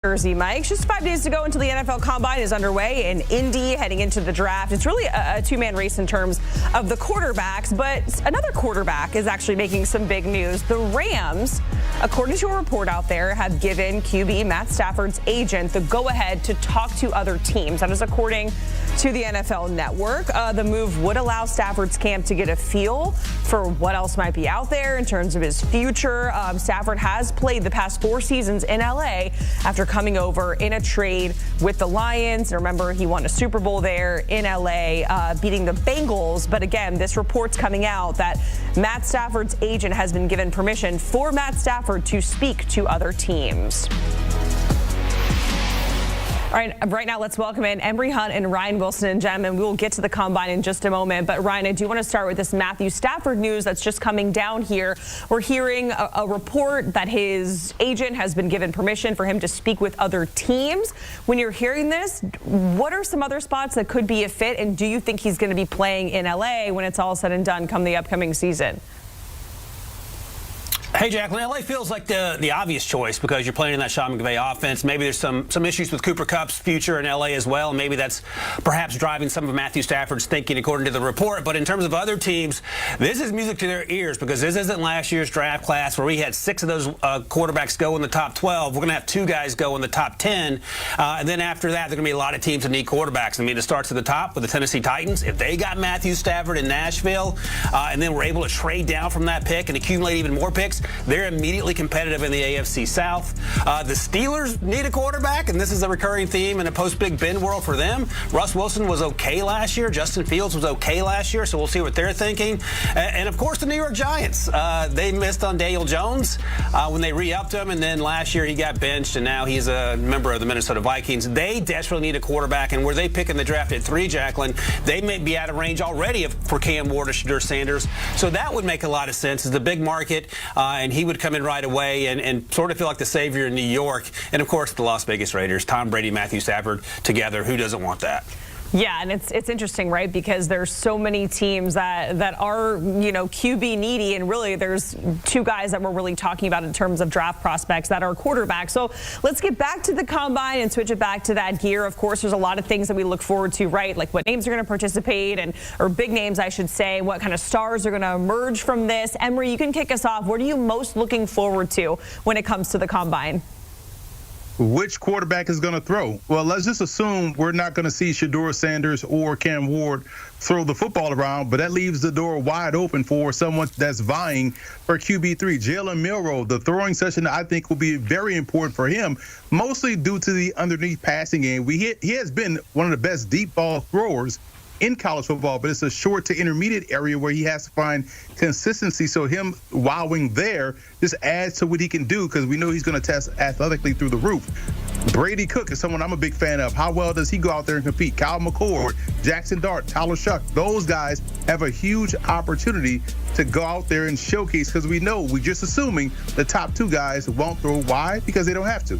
Jersey, Mike. Just 5 days to go until the NFL Combine is underway in Indy, heading into the draft. It's really a two-man race in terms of the quarterbacks, but another quarterback is actually making some big news. The Rams, according to a report out there, have given QB Matt Stafford's agent the go-ahead to talk to other teams. That is according to the NFL Network. The move would allow Stafford's camp to get a feel for what else might be out there in terms of his future. Stafford has played the past 4 seasons in L.A. after coming over in a trade with the Lions. Remember, he won a Super Bowl there in L.A., beating the Bengals. But again, this report's coming out that Matt Stafford's agent has been given permission for Matt Stafford to speak to other teams. All right, right now let's welcome in Emory Hunt and Ryan Wilson. And gentlemen, we will get to the Combine in just a moment. But Ryan, I do want to start with this Matthew Stafford news that's just coming down here. We're hearing a report that his agent has been given permission for him to speak with other teams. When you're hearing this, what are some other spots that could be a fit? And do you think he's going to be playing in LA when it's all said and done come the upcoming season? Hey, Jacqueline, LA feels like the obvious choice because you're playing in that Sean McVay offense. Maybe there's some issues with Cooper Kupp's future in LA as well. Maybe that's perhaps driving some of Matthew Stafford's thinking according to the report. But in terms of other teams, this is music to their ears because this isn't last year's draft class where we had 6 of those quarterbacks go in the top 12. We're going to have 2 guys go in the top 10. And then after that, there are going to be a lot of teams that need quarterbacks. I mean, it starts at the top with the Tennessee Titans. If they got Matthew Stafford in Nashville and then were able to trade down from that pick and accumulate even more picks, they're immediately competitive in the AFC South. The Steelers need a quarterback, and this is a recurring theme in a post-Big Ben world for them. Russ Wilson was okay last year. Justin Fields was okay last year, so we'll see what they're thinking. And of course, the New York Giants. They missed on Daniel Jones when they re-upped him, and then last year he got benched, and now he's a member of the Minnesota Vikings. They desperately need a quarterback, and where they pick in the draft at 3, Jacqueline, they may be out of range already for Cam Ward or Shedeur Sanders. So that would make a lot of sense. It's a big market, and he would come in right away and sort of feel like the savior in New York. And, of course, the Las Vegas Raiders, Tom Brady, Matthew Stafford together. Who doesn't want that? Yeah, and it's interesting, right? Because there's so many teams that are, QB needy, and really there's 2 guys that we're really talking about in terms of draft prospects that are quarterbacks. So let's get back to the Combine and switch it back to that gear. Of course, there's a lot of things that we look forward to, right? Like what names are going to participate, or big names, I should say. What kind of stars are going to emerge from this? Emory, you can kick us off. What are you most looking forward to when it comes to the Combine? Which quarterback is going to throw? Well, let's just assume we're not going to see Shedeur Sanders or Cam Ward throw the football around, but that leaves the door wide open for someone that's vying for QB3. Jalen Milroe, the throwing session, I think will be very important for him, mostly due to the underneath passing game. He has been one of the best deep ball throwers in college football, but it's a short to intermediate area where he has to find consistency. So him wowing there just adds to what he can do because we know he's going to test athletically through the roof. Brady Cook is someone I'm a big fan of. How well does he go out there and compete? Kyle McCord, Jackson Dart, Tyler Shuck, those guys have a huge opportunity to go out there and showcase because we're just assuming the top 2 guys won't throw. Why? Because they don't have to.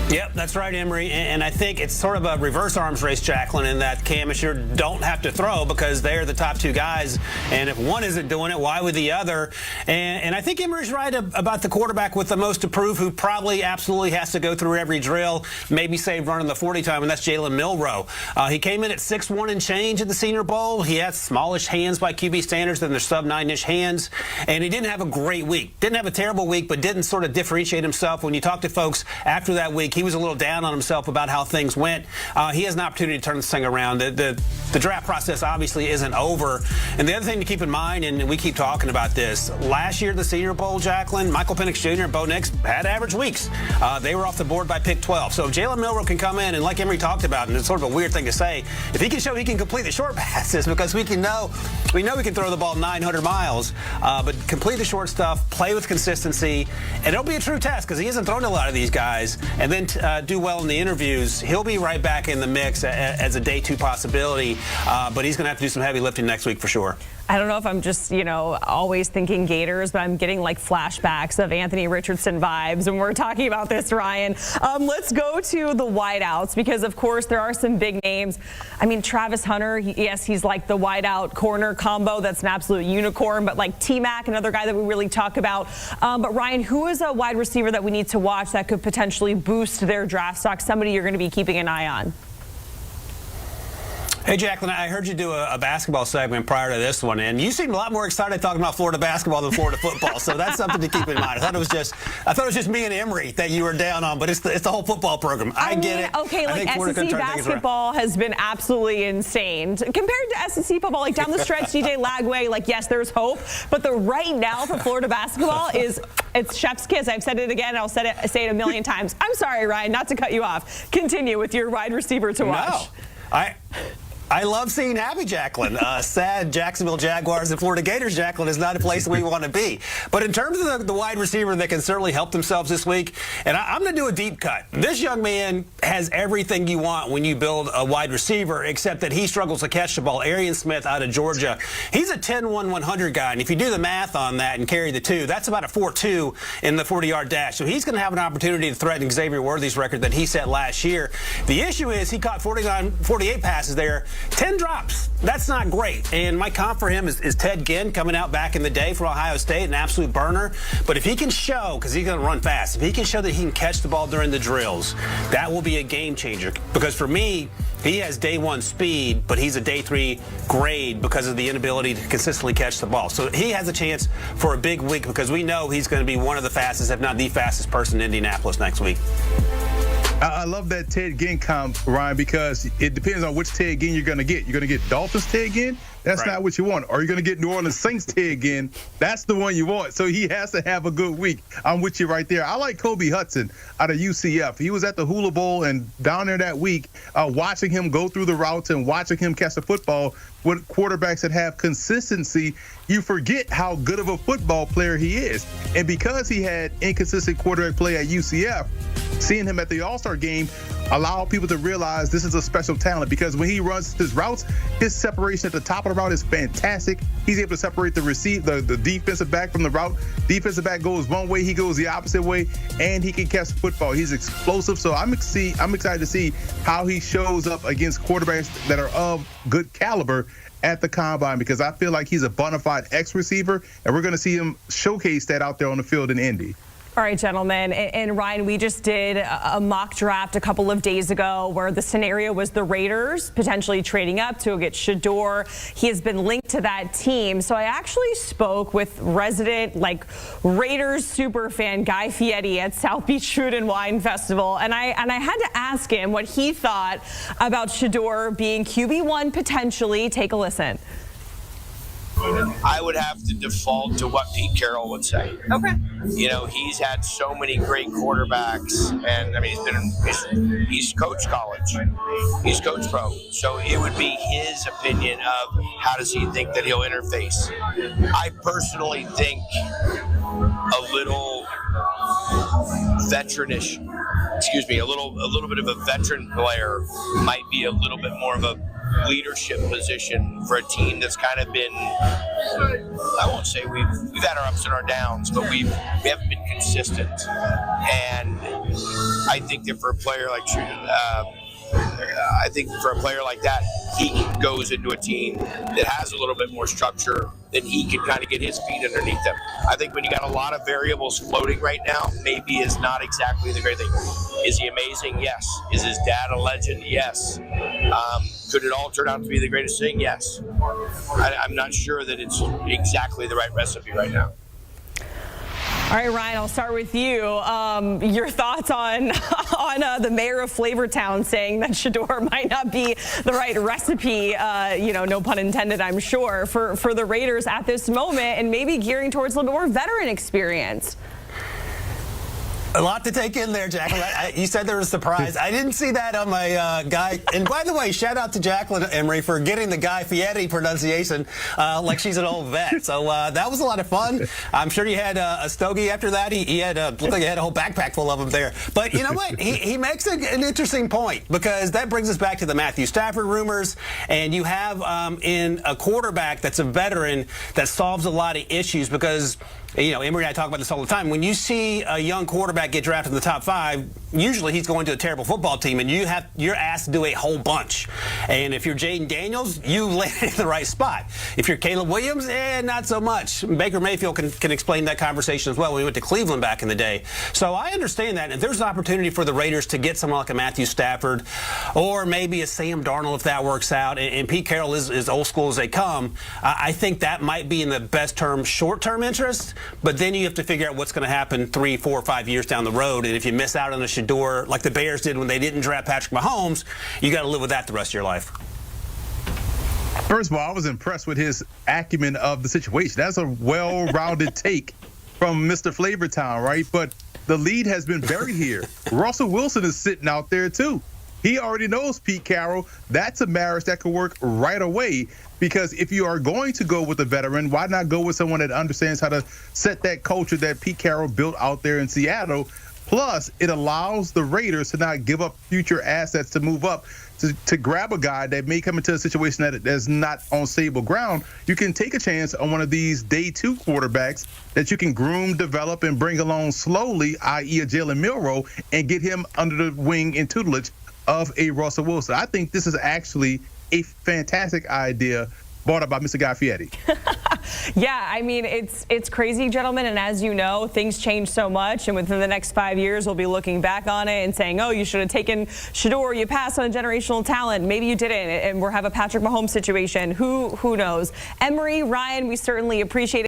Yep, that's right, Emory. And I think it's sort of a reverse arms race, Jacqueline, in that Cam and Shedeur don't have to throw because they're the top 2 guys. And if one isn't doing it, why would the other? And I think Emory's right about the quarterback with the most to prove, who probably absolutely has to go through every drill, maybe save running the 40 time, and that's Jalen Milroe. He came in at 6'1" and change at the Senior Bowl. He has smallish hands by QB standards than their sub-9-inch hands. And he didn't have a great week. Didn't have a terrible week, but didn't sort of differentiate himself. When you talk to folks after that week, he was a little down on himself about how things went. He has an opportunity to turn this thing around. The draft process obviously isn't over. And the other thing to keep in mind, and we keep talking about this, last year at the Senior Bowl, Jacqueline, Michael Penix Jr. and Bo Nix had average weeks. They were off the board by pick 12. So if Jalen Milroe can come in, and like Emory talked about, and it's sort of a weird thing to say, if he can show he can complete the short passes, because we know he can throw the ball 900 miles, but complete the short stuff, play with consistency, and it'll be a true test because he hasn't thrown to a lot of these guys, and then do well in the interviews, he'll be right back in the mix as a day 2 possibility, but he's going to have to do some heavy lifting next week for sure. I don't know if I'm just, always thinking Gators, but I'm getting like flashbacks of Anthony Richardson vibes when we're talking about this, Ryan. Let's go to the wideouts because, of course, there are some big names. I mean, Travis Hunter, yes, he's like the wideout corner combo. That's an absolute unicorn. But like T-Mac, another guy that we really talk about. But Ryan, who is a wide receiver that we need to watch that could potentially boost their draft stock? Somebody you're going to be keeping an eye on. Hey, Jacqueline, I heard you do a basketball segment prior to this one, and you seemed a lot more excited talking about Florida basketball than Florida football, so that's something to keep in mind. I thought it was just me and Emery that you were down on, but it's the whole football program. I get it. Okay, like SEC basketball has been absolutely insane. Compared to SEC football, like down the stretch, DJ Lagway, like, yes, there's hope, but the right now for Florida basketball it's chef's kiss. I've said it again, I'll say it a million times. I'm sorry, Ryan, not to cut you off. Continue with your wide receiver to watch. No, I love seeing happy Jacqueline. Sad Jacksonville Jaguars and Florida Gators, Jacqueline, is not a place we want to be. But in terms of the wide receiver that can certainly help themselves this week, and I'm going to do a deep cut. This young man has everything you want when you build a wide receiver, except that he struggles to catch the ball. Arian Smith out of Georgia. He's a 10-1-100 guy, and if you do the math on that and carry the 2, that's about a 4.2 in the 40-yard dash. So he's going to have an opportunity to threaten Xavier Worthy's record that he set last year. The issue is he caught 48 passes there. 10 drops. That's not great. And my comp for him is Ted Ginn, coming out back in the day from Ohio State, an absolute burner. But if he can show, because he's going to run fast, if he can show that he can catch the ball during the drills, that will be a game changer. Because for me, he has day 1 speed, but he's a day 3 grade because of the inability to consistently catch the ball. So he has a chance for a big week because we know he's going to be one of the fastest, if not the fastest person in Indianapolis next week. I love that Ted Ginn comp, Ryan, because it depends on which Ted Ginn you're going to get. You're going to get Dolphins Ted Ginn? That's not what you want. Or you're going to get New Orleans Saints Ted Ginn? That's the one you want. So he has to have a good week. I'm with you right there. I like Kobe Hudson out of UCF. He was at the Hula Bowl and down there that week, watching him go through the routes and watching him catch the football with quarterbacks that have consistency. You forget how good of a football player he is. And because he had inconsistent quarterback play at UCF, seeing him at the All-Star game allow people to realize this is a special talent because when he runs his routes, his separation at the top of the route is fantastic. He's able to separate the defensive back from the route. Defensive back goes one way, he goes the opposite way, and he can catch the football. He's explosive, so I'm excited to see how he shows up against quarterbacks that are of good caliber at the combine because I feel like he's a bona fide X-receiver, and we're going to see him showcase that out there on the field in Indy. All right, gentlemen. And Ryan, we just did a mock draft a couple of days ago where the scenario was the Raiders potentially trading up to get Shedeur. He has been linked to that team. So I actually spoke with resident Raiders super fan Guy Fieri at South Beach Food and Wine Festival. And I had to ask him what he thought about Shedeur being QB1 potentially. Take a listen. I would have to default to what Pete Carroll would say. Okay. He's had so many great quarterbacks, and I mean, he's coached college, he's coached pro, so it would be his opinion of how does he think that he'll interface. I personally think a little veteranish, a little bit of a veteran player might be a little bit more of a leadership position for a team that's kind of been, I won't say we've had our ups and our downs, but we haven't been consistent. And I think that for a player like that, he goes into a team that has a little bit more structure, then he can kind of get his feet underneath them. I think when you got a lot of variables floating right now, maybe is not exactly the great thing. Is he amazing? Yes. Is his dad a legend? Yes. Could it all turn out to be the greatest thing? Yes. I'm not sure that it's exactly the right recipe right now. All right, Ryan, I'll start with you. Your thoughts on the mayor of Flavortown saying that Shedeur might not be the right recipe, no pun intended, I'm sure, for the Raiders at this moment and maybe gearing towards a little bit more veteran experience. A lot to take in there, Jacqueline. You said there was a surprise. I didn't see that on my guy. And by the way, shout out to Jacqueline Emery for getting the Guy Fieri pronunciation like she's an old vet. So that was a lot of fun. I'm sure you had a stogie after that. He had looked like he had a whole backpack full of them there. But you know what? He makes an interesting point, because that brings us back to the Matthew Stafford rumors. And you have in a quarterback that's a veteran that solves a lot of issues, because Emery and I talk about this all the time. When you see a young quarterback get drafted in the top 5, usually he's going to a terrible football team, and you're asked to do a whole bunch. And if you're Jaden Daniels, you land in the right spot. If you're Caleb Williams, not so much. Baker Mayfield can explain that conversation as well when we went to Cleveland back in the day. So I understand that. And if there's an opportunity for the Raiders to get someone like a Matthew Stafford, or maybe a Sam Darnold if that works out, and Pete Carroll is old school as they come, I think that might be in the best term, short-term interest. But then you have to figure out what's going to happen 3, 4, 5 years down the road. And if you miss out on a Shador like the Bears did when they didn't draft Patrick Mahomes, you got to live with that the rest of your life. First of all, I was impressed with his acumen of the situation. That's a well-rounded take from Mr. Flavortown, right? But the lead has been buried here. Russell Wilson is sitting out there, too. He already knows Pete Carroll. That's a marriage that could work right away, because if you are going to go with a veteran, why not go with someone that understands how to set that culture that Pete Carroll built out there in Seattle? Plus, it allows the Raiders to not give up future assets to move up, to grab a guy that may come into a situation that's not on stable ground. You can take a chance on one of these day 2 quarterbacks that you can groom, develop, and bring along slowly, i.e. a Jalen Milroe, and get him under the wing and tutelage of a Russell Wilson. I think this is actually a fantastic idea brought up by Mr. Guy Fieri. Yeah, I mean, it's crazy, gentlemen, and as you know, things change so much, and within the next 5 years, we'll be looking back on it and saying, oh, you should have taken Shador, you passed on a generational talent, maybe you didn't, and we'll have a Patrick Mahomes situation. Who knows? Emery, Ryan, we certainly appreciate it.